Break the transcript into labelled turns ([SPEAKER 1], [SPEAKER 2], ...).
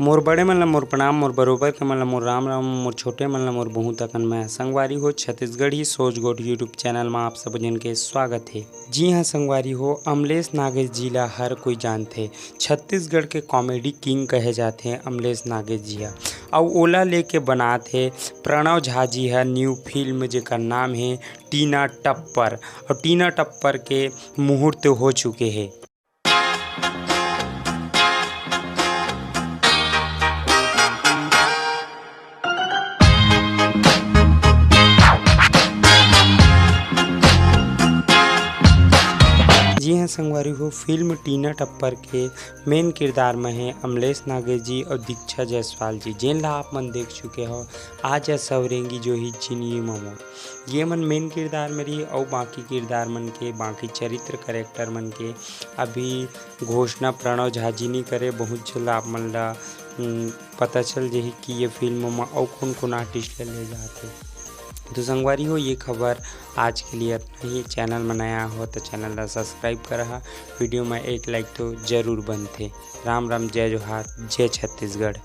[SPEAKER 1] मोर बड़े मन ला मोर प्रणाम, मोर बरोबर के मन ला मोर राम राम, मोर छोटे मन ला मोर बहुत अकन मैं संगवारी हो छत्तीसगढ़ी सोच गोठ यूट्यूब चैनल में आप सब जन के स्वागत है। जी हाँ संगवारी हो, अमलेश नागेश जी ला हर कोई जानथे। छत्तीसगढ़ के कॉमेडी किंग कहे जाथे अमलेश नागेश जी हा। और ओला लेके बनाथे प्रणव झा जी हा न्यू फिल्म जेकर नाम है टीना टप्पर। और टीना टप्पर के मुहूर्त हो चुके हैं। जी हाँ संगवारी हो, फिल्म टीना टप्पर के मेन किरदार में है अमलेश नागेश जी और दीक्षा जायसवाल जी, जिन ला आप मन देख चुके हो आज सवरेंगी जो ही चिनिए मोमो। ये मन मेन किरदार में रही और बाकी किरदार मन के बाकी चरित्र करेक्टर मन के अभी घोषणा प्रणव झा जी नहीं करे। बहुत जल्द आप मन ला पता चल जाही कि ये फिल्म में और कौन कौन आर्टिस्ट ले जाते। तो संगवारी हो, ये खबर आज के लिए इतना ही। चैनल में नया हो तो चैनल ला सब्सक्राइब करा, वीडियो में एक लाइक तो जरूर बनते। राम राम, जय जोहार, जय छत्तीसगढ़।